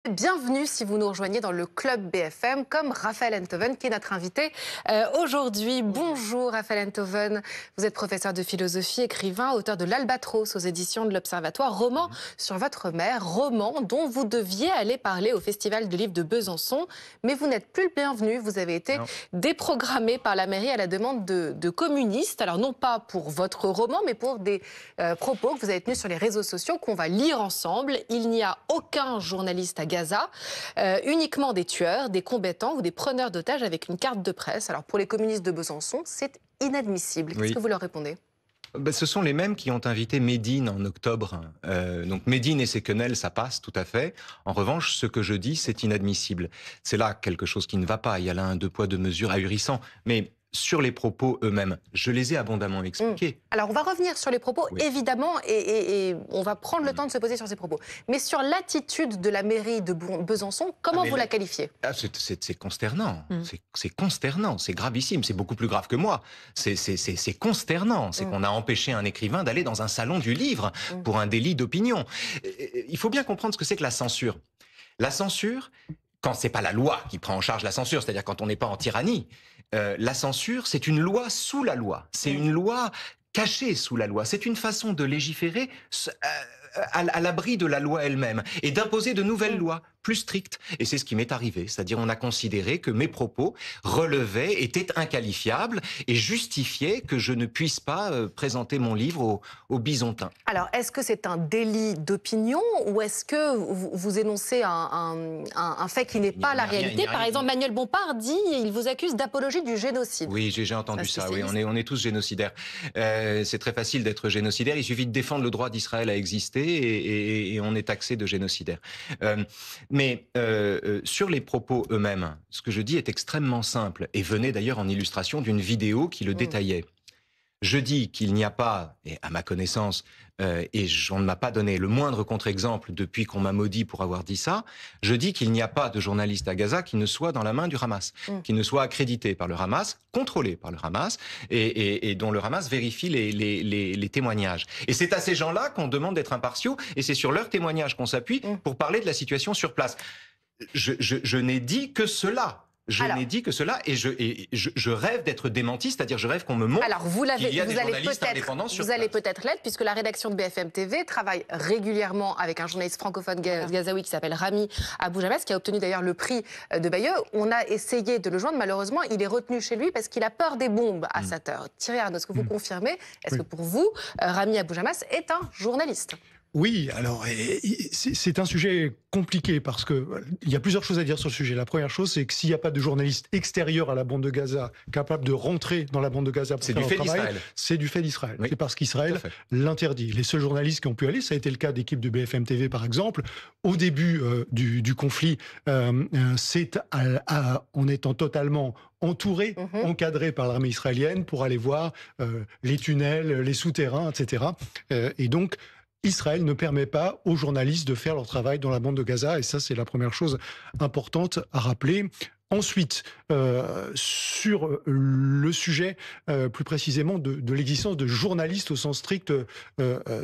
Bienvenue si vous nous rejoignez dans le Club BFM, comme Raphaël Enthoven qui est notre invité aujourd'hui. Bonjour Raphaël Enthoven, vous êtes professeur de philosophie, écrivain, auteur de l'Albatros aux éditions de l'Observatoire, roman sur votre mère, roman dont vous deviez aller parler au Festival du livre de Besançon, mais vous n'êtes plus le bienvenu, vous avez été déprogrammé par la mairie à la demande de communistes, alors non pas pour votre roman, mais pour des propos que vous avez tenus sur les réseaux sociaux qu'on va lire ensemble. Il n'y a aucun journaliste à Gaza, uniquement des tueurs, des combattants ou des preneurs d'otages avec une carte de presse. Alors pour les communistes de Besançon, c'est inadmissible. Qu'est-ce que vous leur répondez ? Ce sont les mêmes qui ont invité Médine en octobre. Donc Médine et ses quenelles, ça passe tout à fait. En revanche, ce que je dis, c'est inadmissible. C'est là quelque chose qui ne va pas. Il y a là un deux poids, deux mesures ahurissant. Mais sur les propos eux-mêmes, je les ai abondamment expliqués. Alors on va revenir sur les propos, évidemment, et on va prendre le temps de se poser sur ces propos. Mais sur l'attitude de la mairie de Besançon, comment vous la qualifiez ? C'est consternant. C'est consternant, c'est gravissime, c'est beaucoup plus grave que moi. C'est consternant. C'est qu'on a empêché un écrivain d'aller dans un salon du livre pour un délit d'opinion. Il faut bien comprendre ce que c'est que la censure. La censure, quand c'est pas la loi qui prend en charge la censure, c'est-à-dire quand on n'est pas en tyrannie, la censure, c'est une loi sous la loi. C'est une loi cachée sous la loi. C'est une façon de légiférer à l'abri de la loi elle-même et d'imposer de nouvelles lois plus strictes. Et c'est ce qui m'est arrivé. C'est-à-dire on a considéré que mes propos relevaient, étaient inqualifiables et justifiaient que je ne puisse pas présenter mon livre aux Bisontins. Alors, est-ce que c'est un délit d'opinion ou est-ce que vous énoncez un fait qui n'est pas la réalité ? Par exemple, Manuel Bompard dit, il vous accuse d'apologie du génocide. Oui, j'ai entendu ça. Oui, on est tous génocidaires. C'est très facile d'être génocidaire. Il suffit de défendre le droit d'Israël à exister et on est taxé de génocidaire. Mais sur les propos eux-mêmes, ce que je dis est extrêmement simple et venait d'ailleurs en illustration d'une vidéo qui le détaillait. Je dis qu'il n'y a pas, et à ma connaissance, et on ne m'a pas donné le moindre contre-exemple depuis qu'on m'a maudit pour avoir dit ça, je dis qu'il n'y a pas de journaliste à Gaza qui ne soit dans la main du Hamas, qui ne soit accrédité par le Hamas, contrôlé par le Hamas, et dont le Hamas vérifie les témoignages. Et c'est à ces gens-là qu'on demande d'être impartiaux, et c'est sur leurs témoignages qu'on s'appuie pour parler de la situation sur place. Je n'ai dit que cela. Je n'ai dit que cela et je rêve d'être démenti, c'est-à-dire je rêve qu'on me montre qu'il y a des journalistes indépendants sur place. Vous allez peut-être l'être puisque la rédaction de BFM TV travaille régulièrement avec un journaliste francophone gazaoui qui s'appelle Rami Abou-Jamas, qui a obtenu d'ailleurs le prix de Bayeux. On a essayé de le joindre, malheureusement, il est retenu chez lui parce qu'il a peur des bombes à cette heure. Thierry Arnaud, est-ce que vous confirmez ? Est-ce que pour vous, Rami Abou-Jamas est un journaliste ? Oui, alors c'est un sujet compliqué parce que il y a plusieurs choses à dire sur le sujet. La première chose, c'est que s'il n'y a pas de journaliste extérieur à la bande de Gaza capable de rentrer dans la bande de Gaza pour faire le travail, c'est du fait d'Israël. C'est parce qu'Israël l'interdit. Les seuls journalistes qui ont pu aller, ça a été le cas d'équipes de BFM TV par exemple, au début du conflit, en étant totalement entouré, encadré par l'armée israélienne pour aller voir les tunnels, les souterrains, etc. Et donc Israël ne permet pas aux journalistes de faire leur travail dans la bande de Gaza, et ça, c'est la première chose importante à rappeler. Ensuite, sur le sujet, plus précisément, de l'existence de journalistes au sens strict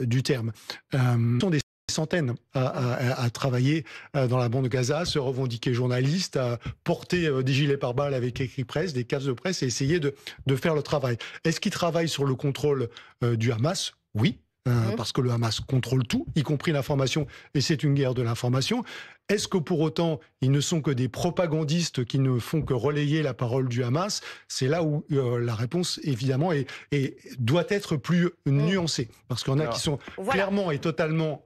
du terme. Ce sont des centaines à travailler dans la bande de Gaza, se revendiquer journalistes, à porter des gilets pare-balles avec écrit presse, des casques de presse, et essayer de faire le travail. Est-ce qu'ils travaillent sur le contrôle du Hamas ? Oui. Parce que le Hamas contrôle tout, y compris l'information, et c'est une guerre de l'information. Est-ce que pour autant, ils ne sont que des propagandistes qui ne font que relayer la parole du Hamas ? C'est là où la réponse, évidemment, doit être plus nuancée. Parce qu'il y en a qui sont clairement et totalement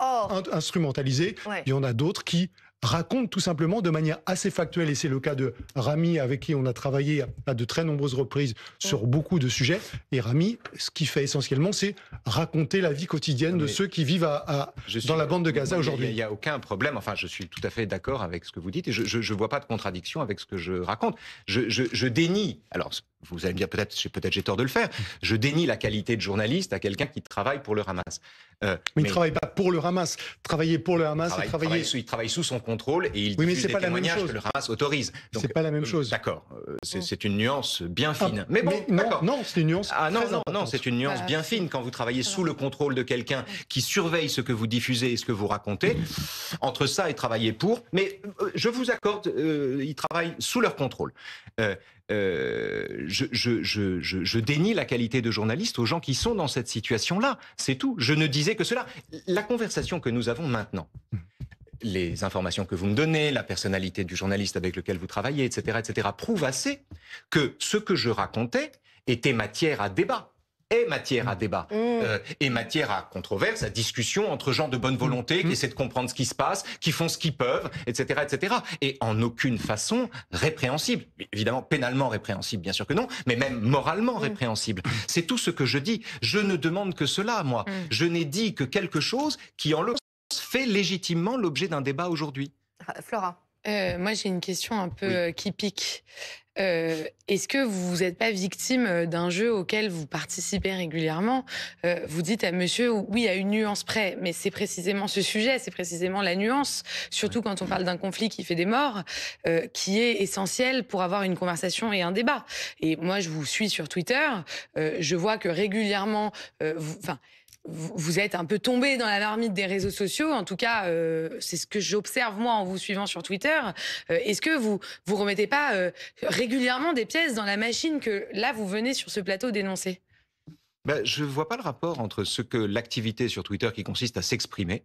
instrumentalisés. Il y en a d'autres qui raconte tout simplement de manière assez factuelle, et c'est le cas de Rami avec qui on a travaillé à de très nombreuses reprises sur beaucoup de sujets. Et Rami, ce qu'il fait essentiellement, c'est raconter la vie quotidienne de ceux qui vivent dans la bande de Gaza aujourd'hui. Il n'y a aucun problème, enfin je suis tout à fait d'accord avec ce que vous dites et je ne vois pas de contradiction avec ce que je raconte. Je dénie, alors vous allez me dire peut-être j'ai tort de le faire, je dénie la qualité de journaliste à quelqu'un qui travaille pour le Hamas. Mais il ne travaille pas pour le Hamas. Travailler pour le Hamas, c'est travailler... Il travaille sous son contrôle et il diffuse des témoignages que le Hamas autorise. C'est pas la même chose. D'accord, c'est une nuance bien fine. Mais bon, non, c'est une nuance non, c'est une nuance bien fine quand vous travaillez sous le contrôle de quelqu'un qui surveille ce que vous diffusez et ce que vous racontez. Entre ça et travailler pour, mais je vous accorde, ils travaillent sous leur contrôle. Je dénie la qualité de journaliste aux gens qui sont dans cette situation-là. C'est tout. Je ne disais que cela. La conversation que nous avons maintenant, les informations que vous me donnez, la personnalité du journaliste avec lequel vous travaillez, etc., prouvent assez que ce que je racontais était matière à débat. Et matière à controverse, à discussion entre gens de bonne volonté qui essaient de comprendre ce qui se passe, qui font ce qu'ils peuvent, etc. Et en aucune façon répréhensible. Évidemment, pénalement répréhensible, bien sûr que non, mais même moralement répréhensible. C'est tout ce que je dis. Je ne demande que cela, moi. Je n'ai dit que quelque chose qui, en l'occurrence, fait légitimement l'objet d'un débat aujourd'hui. Flora. Moi, j'ai une question un peu qui pique. Est-ce que vous n'êtes pas victime d'un jeu auquel vous participez régulièrement? Vous dites à monsieur, oui, à une nuance près, mais c'est précisément ce sujet, c'est précisément la nuance, surtout quand on parle d'un conflit qui fait des morts, qui est essentiel pour avoir une conversation et un débat. Et moi, je vous suis sur Twitter, je vois que régulièrement, vous êtes un peu tombé dans la marmite des réseaux sociaux. En tout cas, c'est ce que j'observe moi en vous suivant sur Twitter. Est-ce que vous remettez pas régulièrement des pièces dans la machine que là vous venez sur ce plateau dénoncer? Je vois pas le rapport entre ce que l'activité sur Twitter qui consiste à s'exprimer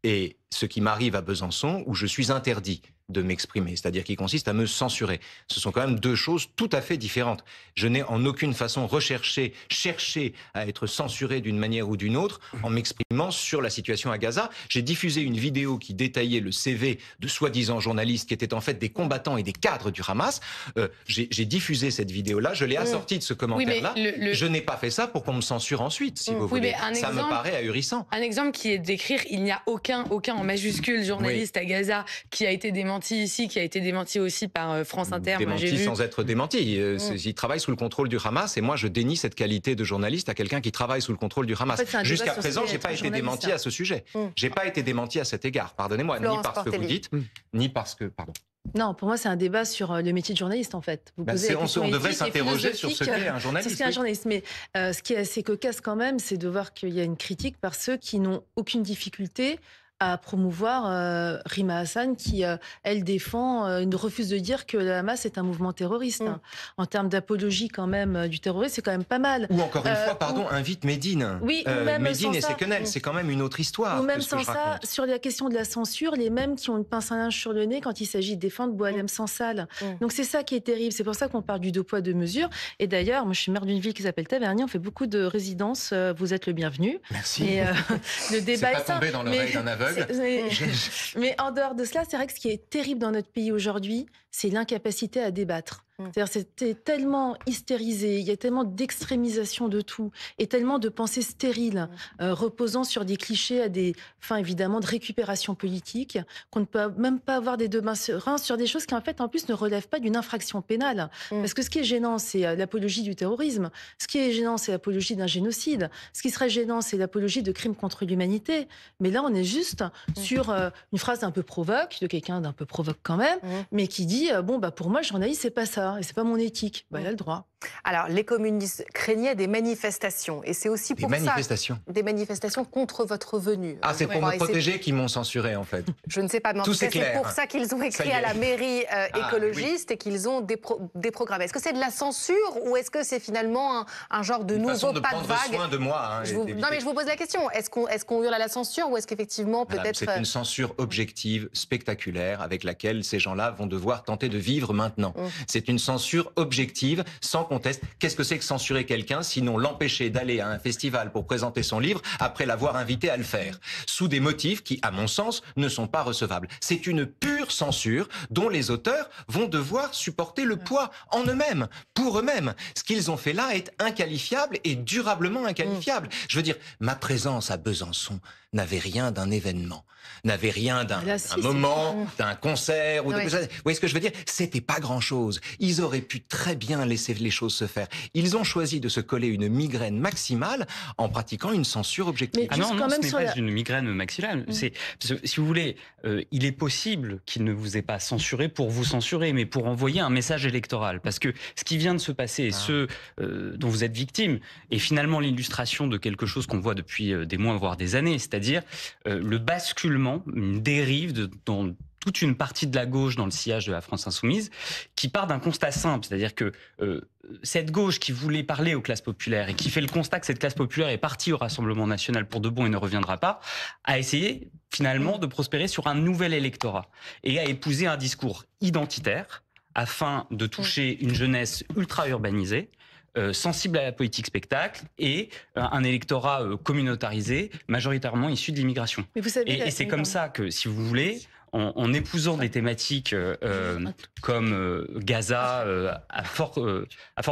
et ce qui m'arrive à Besançon où je suis interdit de m'exprimer, c'est-à-dire qui consiste à me censurer. Ce sont quand même deux choses tout à fait différentes. Je n'ai en aucune façon cherché à être censuré d'une manière ou d'une autre en m'exprimant sur la situation à Gaza. J'ai diffusé une vidéo qui détaillait le CV de soi-disant journalistes qui étaient en fait des combattants et des cadres du Hamas. J'ai diffusé cette vidéo-là, je l'ai assortie de ce commentaire-là. Je n'ai pas fait ça pour qu'on me censure ensuite, si vous voulez. Ça me paraît ahurissant. Un exemple qui est d'écrire, il n'y a aucun en majuscule journaliste à Gaza qui a été démenti ici, qui a été démenti aussi par France Inter. Démenti sans être démenti. Il travaille sous le contrôle du Hamas et moi je dénie cette qualité de journaliste à quelqu'un qui travaille sous le contrôle du Hamas. En fait, jusqu'à présent, j'ai pas été démenti à ce sujet. J'ai pas été démenti à cet égard. Pardonnez-moi, ni parce que vous dites, ni parce que... Pardon. Non, pour moi, c'est un débat sur le métier de journaliste, en fait. On devrait s'interroger sur ce qu'est un journaliste. C'est ce qu'est un journaliste. Mais ce qui est assez cocasse quand même, c'est de voir qu'il y a une critique par ceux qui n'ont aucune difficulté à promouvoir Rima Hassan qui, elle, refuse de dire que le Hamas est un mouvement terroriste. En termes d'apologie quand même du terrorisme, c'est quand même pas mal. Ou encore une fois, invite Médine. Oui, même Médine et ses quenelles, c'est quand même une autre histoire. Ou même sans ça, sur la question de la censure, les mêmes qui ont une pince à linge sur le nez quand il s'agit de défendre Boualem Sansal. Donc c'est ça qui est terrible. C'est pour ça qu'on parle du deux poids, deux mesures. Et d'ailleurs, moi je suis maire d'une ville qui s'appelle Tavernier, on fait beaucoup de résidences. Vous êtes le bienvenu. Merci. Et, le débat c'est pas tombé dans l'oreille d'un aveugle. Mais en dehors de cela, c'est vrai que ce qui est terrible dans notre pays aujourd'hui, c'est l'incapacité à débattre. C'est-à-dire c'était tellement hystérisé, il y a tellement d'extrémisation de tout, et tellement de pensées stériles, reposant sur des clichés à des fins évidemment de récupération politique, qu'on ne peut même pas avoir des débats sereins sur des choses qui en fait en plus ne relèvent pas d'une infraction pénale. Parce que ce qui est gênant, c'est l'apologie du terrorisme, ce qui est gênant, c'est l'apologie d'un génocide, ce qui serait gênant, c'est l'apologie de crimes contre l'humanité. Mais là, on est juste sur une phrase un peu provoque, de quelqu'un d'un peu provoque quand même, mais qui dit, pour moi, le journaliste, c'est pas ça. Et c'est pas mon éthique. Il a le droit. Alors, les communistes craignaient des manifestations. Et c'est aussi pour des manifestations contre votre venue. Ah, c'est pour me protéger qu'ils m'ont censuré, en fait. Je ne sais pas, mais en tout cas, c'est pour ça qu'ils ont écrit à la mairie écologiste et qu'ils ont déprogrammé. Est-ce que c'est de la censure ou est-ce que c'est finalement un genre de nouveau pas de vague? Soin de moi. Non, mais je vous pose la question. Est-ce qu'on hurle à la censure ou est-ce qu'effectivement, peut-être... C'est une censure objective, spectaculaire, avec laquelle ces gens-là vont devoir tenter de vivre maintenant. C'est une censure objective, sans conteste. Qu'est-ce que c'est que censurer quelqu'un, sinon l'empêcher d'aller à un festival pour présenter son livre après l'avoir invité à le faire, sous des motifs qui, à mon sens, ne sont pas recevables. C'est une pure censure dont les auteurs vont devoir supporter le poids en eux-mêmes, pour eux-mêmes. Ce qu'ils ont fait là est inqualifiable et durablement inqualifiable. Je veux dire, ma présence à Besançon n'avait rien d'un événement, n'avait rien d'un moment, d'un concert. Ou de... Vous voyez ce que je veux dire? C'était pas grand-chose. Ils auraient pu très bien laisser les choses se faire. Ils ont choisi de se coller une migraine maximale en pratiquant une censure objective. Ah non, ce n'est pas une migraine maximale. Si vous voulez, il est possible qu'il ne vous ait pas censuré pour vous censurer, mais pour envoyer un message électoral. Parce que ce qui vient de se passer, ce dont vous êtes victime, est finalement l'illustration de quelque chose qu'on voit depuis des mois, voire des années, c'est-à-dire le basculement, une dérive dans toute une partie de la gauche dans le sillage de la France insoumise, qui part d'un constat simple, c'est-à-dire que cette gauche qui voulait parler aux classes populaires et qui fait le constat que cette classe populaire est partie au Rassemblement national pour de bon et ne reviendra pas, a essayé finalement de prospérer sur un nouvel électorat et a épousé un discours identitaire afin de toucher une jeunesse ultra urbanisée, sensible à la politique spectacle et un électorat communautarisé, majoritairement issu de l'immigration. Et c'est comme ça que, si vous voulez, en épousant des thématiques comme Gaza à forte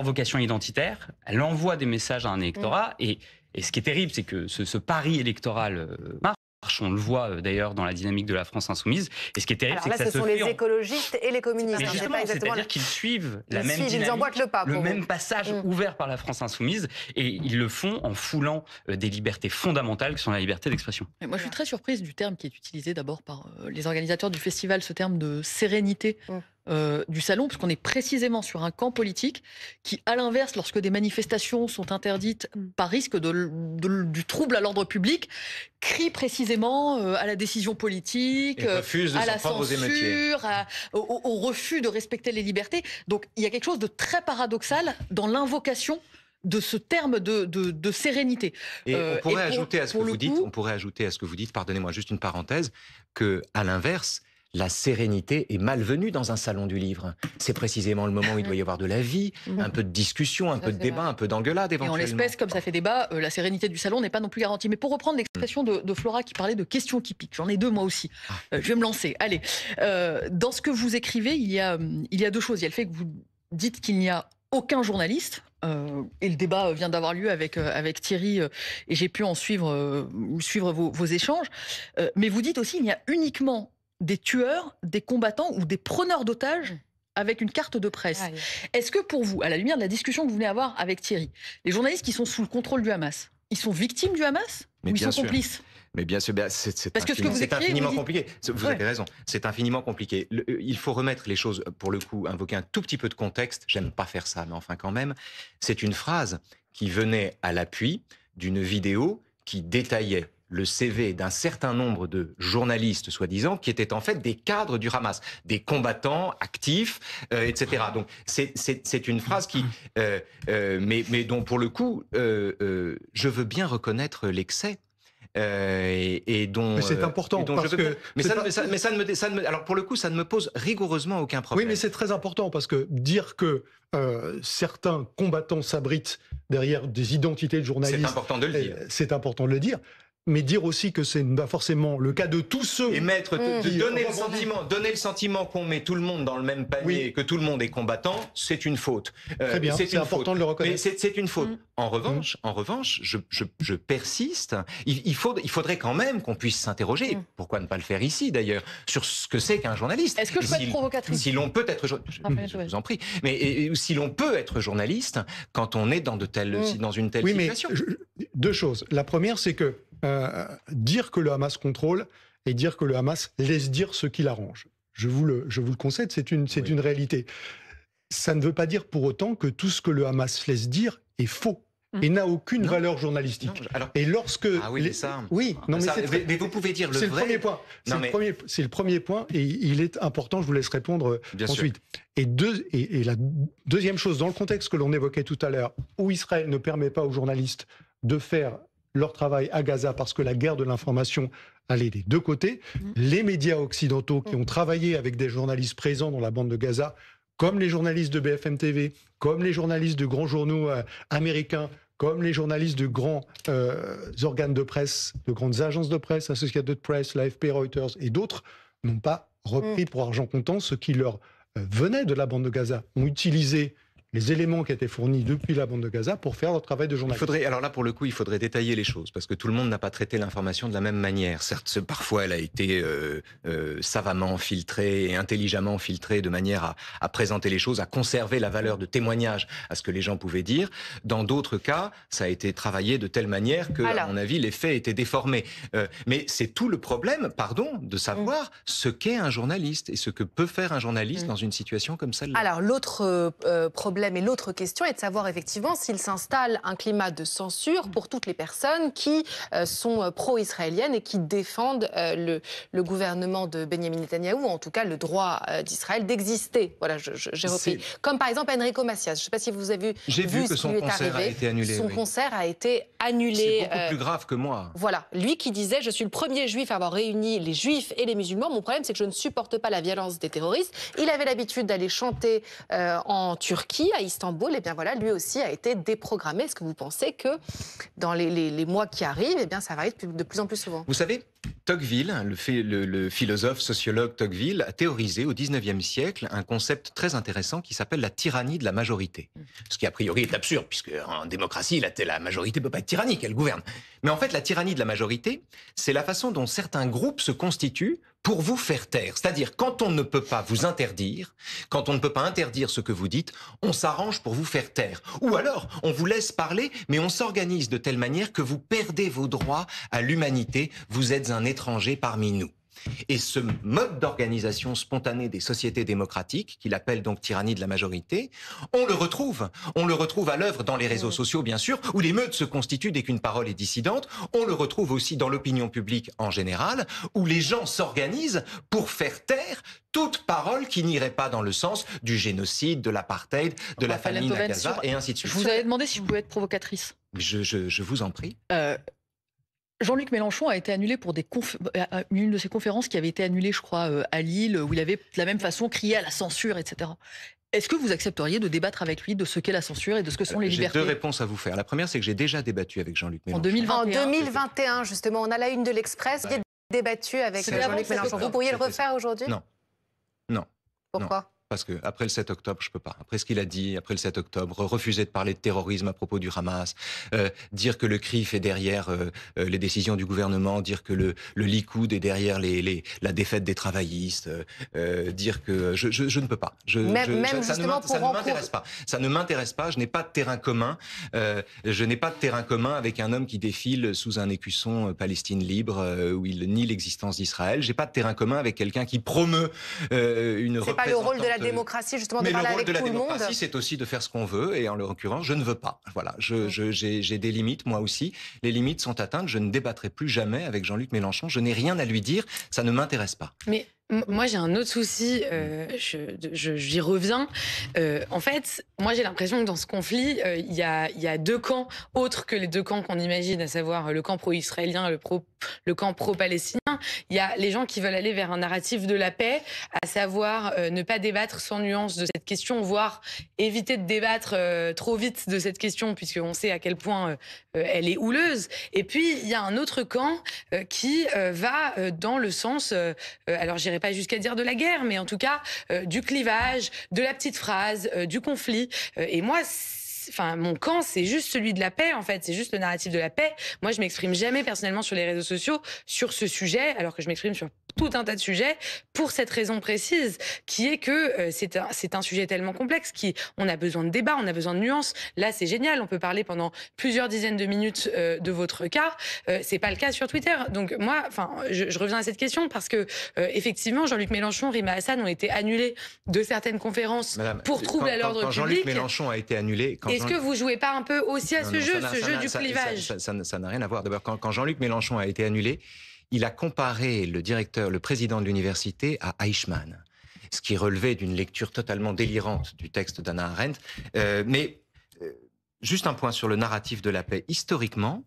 vocation identitaire, elle envoie des messages à un électorat. Et ce qui est terrible, c'est que ce pari électoral marche. On le voit d'ailleurs dans la dynamique de la France insoumise. Et ce qui est terrible, c'est que ça se fait... ce sont les écologistes et les communistes. C'est-à-dire qu'ils suivent la même dynamique, le même passage ouvert par la France insoumise, et ils le font en foulant des libertés fondamentales qui sont la liberté d'expression. Moi, je suis très surprise du terme qui est utilisé d'abord par les organisateurs du festival, ce terme de sérénité. Du salon, puisqu'on est précisément sur un camp politique qui, à l'inverse, lorsque des manifestations sont interdites par risque du trouble à l'ordre public, crie précisément à la décision politique, à la censure, au refus de respecter les libertés. Donc il y a quelque chose de très paradoxal dans l'invocation de ce terme de sérénité. Et on pourrait ajouter à ce que vous dites, pardonnez-moi juste une parenthèse, que à l'inverse, la sérénité est malvenue dans un salon du livre. C'est précisément le moment où il doit y avoir de la vie, un peu de discussion, un peu de débat, un peu d'engueulade éventuellement. Et en l'espèce, comme ça fait débat, la sérénité du salon n'est pas non plus garantie. Mais pour reprendre l'expression de Flora qui parlait de questions qui piquent, j'en ai deux moi aussi. Je vais me lancer. Allez, dans ce que vous écrivez, il y a deux choses. Il y a le fait que vous dites qu'il n'y a aucun journaliste. Et le débat vient d'avoir lieu avec Thierry et j'ai pu en suivre vos échanges. Mais vous dites aussi qu'il y a uniquement des tueurs, des combattants ou des preneurs d'otages avec une carte de presse. Est-ce que pour vous, à la lumière de la discussion que vous venez avoir avec Thierry, les journalistes qui sont sous le contrôle du Hamas, ils sont victimes du Hamas ou ils sont complices? Mais bien sûr, c'est infiniment compliqué. Vous avez raison, c'est infiniment compliqué. Il faut remettre les choses, pour le coup, invoquer un tout petit peu de contexte. J'aime pas faire ça, mais enfin quand même. C'est une phrase qui venait à l'appui d'une vidéo qui détaillait le CV d'un certain nombre de journalistes, soi-disant, qui étaient en fait des cadres du Hamas, des combattants actifs, etc. Donc c'est une phrase qui, mais dont pour le coup, je veux bien reconnaître l'excès. Et dont, mais c'est important parce que alors pour le coup ça ne me pose rigoureusement aucun problème. Oui, mais c'est très important parce que dire que certains combattants s'abritent derrière des identités de journalistes, c'est important de le dire. C'est important de le dire. Mais dire aussi que c'est pas forcément le cas de tous ceux... Et donner le sentiment qu'on met tout le monde dans le même panier, et que tout le monde est combattant, c'est une faute. Très bien, c'est important de le reconnaître. Mais c'est une faute. En revanche, je persiste. Il faudrait quand même qu'on puisse s'interroger, pourquoi ne pas le faire ici d'ailleurs, sur ce que c'est qu'un journaliste. Est-ce que je peux être provocatrice? Si l'on peut être... Je vous en prie. Mais si l'on peut être journaliste quand on est dans une telle situation. Mais deux choses. La première, c'est que dire que le Hamas contrôle et dire que le Hamas laisse dire ce qu'il arrange. Je vous le concède, c'est une réalité. Ça ne veut pas dire pour autant que tout ce que le Hamas laisse dire est faux et n'a aucune valeur journalistique. Non, alors... Et lorsque... Ah oui, ça... Oui, non, mais vous pouvez dire le vrai... C'est le premier point. C'est le premier point et il est important, je vous laisse répondre ensuite. Et la deuxième chose, dans le contexte que l'on évoquait tout à l'heure, où Israël ne permet pas aux journalistes de faire leur travail à Gaza parce que la guerre de l'information allait des deux côtés. Les médias occidentaux qui ont travaillé avec des journalistes présents dans la bande de Gaza comme les journalistes de BFM TV, comme les journalistes de grands journaux américains, comme les journalistes de grands organes de presse, de grandes agences de presse, Associated Press, l'AFP, Reuters et d'autres, n'ont pas repris pour argent comptant ce qui leur venait de la bande de Gaza, ont utilisé les éléments qui étaient fournis depuis la bande de Gaza pour faire leur travail de journaliste. Alors là, pour le coup, il faudrait détailler les choses, parce que tout le monde n'a pas traité l'information de la même manière. Certes, parfois, elle a été savamment filtrée et intelligemment filtrée de manière à présenter les choses, à conserver la valeur de témoignage à ce que les gens pouvaient dire. Dans d'autres cas, ça a été travaillé de telle manière que, à mon avis, les faits étaient déformés. Mais c'est tout le problème, de savoir ce qu'est un journaliste et ce que peut faire un journaliste dans une situation comme celle-là. Alors, l'autre problème et l'autre question est de savoir effectivement s'il s'installe un climat de censure pour toutes les personnes qui sont pro-israéliennes et qui défendent le gouvernement de Benjamin Netanyahou, ou en tout cas le droit d'Israël d'exister. Voilà, j'ai repris. Comme par exemple Enrico Macias. Je ne sais pas si vous avez vu que son concert a été annulé. Son concert a été annulé. C'est beaucoup plus grave que moi. Voilà, lui qui disait « Je suis le premier juif à avoir réuni les juifs et les musulmans. Mon problème, c'est que je ne supporte pas la violence des terroristes. » Il avait l'habitude d'aller chanter en Turquie, à Istanbul, et bien voilà, lui aussi a été déprogrammé. Est-ce que vous pensez que dans les mois qui arrivent, eh bien ça va être de plus en plus souvent? Vous savez, Tocqueville, le philosophe, sociologue Tocqueville, a théorisé au XIXe siècle un concept très intéressant qui s'appelle la tyrannie de la majorité. Ce qui a priori est absurde, puisque en démocratie, la majorité ne peut pas être tyrannique, elle gouverne. Mais en fait, la tyrannie de la majorité, c'est la façon dont certains groupes se constituent pour vous faire taire. C'est-à-dire, quand on ne peut pas vous interdire, quand on ne peut pas interdire ce que vous dites, on s'arrange pour vous faire taire. Ou alors, on vous laisse parler, mais on s'organise de telle manière que vous perdez vos droits à l'humanité. Vous êtes un étranger parmi nous. Et ce mode d'organisation spontanée des sociétés démocratiques, qu'il appelle donc tyrannie de la majorité, on le retrouve à l'œuvre dans les réseaux sociaux, bien sûr, où les meutes se constituent dès qu'une parole est dissidente. On le retrouve aussi dans l'opinion publique en général, où les gens s'organisent pour faire taire toute parole qui n'irait pas dans le sens du génocide, de l'apartheid, de la famine à Gaza, et ainsi de suite. Je vous avais demandé si vous pouvez être provocatrice. Je vous en prie. Jean-Luc Mélenchon a été annulé pour une de ses conférences qui avait été annulée, je crois, à Lille, où il avait de la même façon crié à la censure, etc. Est-ce que vous accepteriez de débattre avec lui de ce qu'est la censure et de ce que sont les libertés? J'ai deux réponses à vous faire. La première, c'est que j'ai déjà débattu avec Jean-Luc Mélenchon. En 2021, justement, on a la une de l'Express. Vous avez débattu avec Jean-Luc Mélenchon. Vous pourriez le refaire aujourd'hui? Non. Non. Pourquoi? Non. Parce que après le 7 octobre, je peux pas. Après ce qu'il a dit, après le 7 octobre, refuser de parler de terrorisme à propos du Hamas, dire que le CRIF est derrière les décisions du gouvernement, dire que le Likoud est derrière la défaite des travaillistes, dire que je ne peux pas. Ça ne m'intéresse pas. Ça ne m'intéresse pas. Je n'ai pas de terrain commun. Je n'ai pas de terrain commun avec un homme qui défile sous un écusson Palestine libre où il nie l'existence d'Israël. J'ai pas de terrain commun avec quelqu'un qui promeut une représentation. C'est pas le rôle de la démocratie, justement, de parler avec tout le monde. Mais le rôle de la démocratie, c'est aussi de faire ce qu'on veut, et en l'occurrence, je ne veux pas. Voilà, j'ai des limites, moi aussi. Les limites sont atteintes. Je ne débattrai plus jamais avec Jean-Luc Mélenchon. Je n'ai rien à lui dire. Ça ne m'intéresse pas. Mais moi, j'ai un autre souci, j'y reviens. En fait, moi, j'ai l'impression que dans ce conflit, il y a deux camps, autres que les deux camps qu'on imagine, à savoir le camp pro-israélien et le camp pro-palestinien. Il y a les gens qui veulent aller vers un narratif de la paix, à savoir ne pas débattre sans nuance de cette question, voire éviter de débattre trop vite de cette question, puisqu'on sait à quel point elle est houleuse. Et puis, il y a un autre camp qui va dans le sens, alors j'irai pas jusqu'à dire de la guerre, mais en tout cas du clivage, de la petite phrase, du conflit. Et moi, mon camp, c'est juste celui de la paix, en fait. C'est juste le narratif de la paix. Moi, je m'exprime jamais personnellement sur les réseaux sociaux sur ce sujet, alors que je m'exprime sur tout un tas de sujets pour cette raison précise, qui est que c'est un sujet tellement complexe, on a besoin de débat, on a besoin de nuances. Là, c'est génial, on peut parler pendant plusieurs dizaines de minutes de votre cas. C'est pas le cas sur Twitter. Donc moi, je reviens à cette question parce que effectivement, Jean-Luc Mélenchon, Rima Hassan ont été annulés de certaines conférences pour trouble à l'ordre public. Quand Jean-Luc Mélenchon a été annulé, est-ce que vous jouez pas un peu aussi à ce jeu du clivage? Ça n'a rien à voir. D'abord, quand Jean-Luc Mélenchon a été annulé, il a comparé le président de l'université à Eichmann, ce qui relevait d'une lecture totalement délirante du texte d'Hannah Arendt. Juste un point sur le narratif de la paix. Historiquement,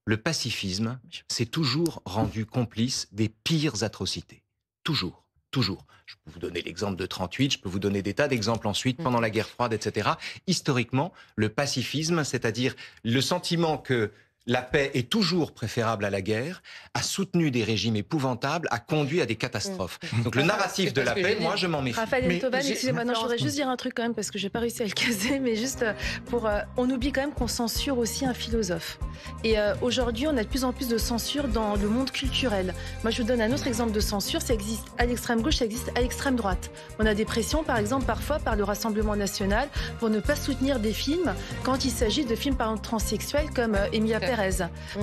le pacifisme s'est toujours rendu complice des pires atrocités. Toujours. toujours. Je peux vous donner l'exemple de 38, je peux vous donner des tas d'exemples ensuite, pendant la guerre froide, etc. Historiquement, le pacifisme, c'est-à-dire le sentiment que la paix est toujours préférable à la guerre, a soutenu des régimes épouvantables, a conduit à des catastrophes. Donc le narratif de la paix, moi, je m'en méfie. Raphaël Enthoven, excusez-moi, je voudrais juste dire un truc quand même, parce que j'ai pas réussi à le caser, mais juste pour... on oublie quand même qu'on censure aussi un philosophe. Et aujourd'hui, on a de plus en plus de censure dans le monde culturel. Moi, je vous donne un autre exemple de censure, ça existe à l'extrême gauche, ça existe à l'extrême droite. On a des pressions, par exemple, parfois par le Rassemblement national, pour ne pas soutenir des films quand il s'agit de films, par exemple, transsexuels, comme Emilia Pérez.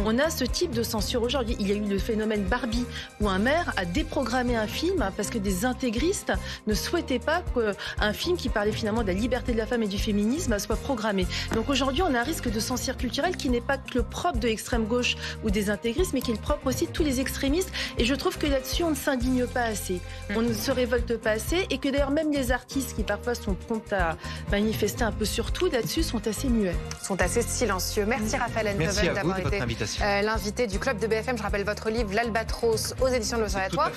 On a ce type de censure aujourd'hui. Il y a eu le phénomène Barbie, où un maire a déprogrammé un film parce que des intégristes ne souhaitaient pas qu'un film qui parlait finalement de la liberté de la femme et du féminisme soit programmé. Donc aujourd'hui, on a un risque de censure culturelle qui n'est pas que le propre de l'extrême gauche ou des intégristes, mais qui est le propre aussi de tous les extrémistes. Et je trouve que là-dessus, on ne s'indigne pas assez. On ne se révolte pas assez. Et que d'ailleurs, même les artistes qui parfois sont prompts à manifester un peu sur tout, là-dessus, sont assez muets. Sont assez silencieux. Merci Raphaël Enthoven d'avoir été l'invité du club de BFM. Je rappelle votre livre, L'Albatros, aux éditions de l'Observatoire.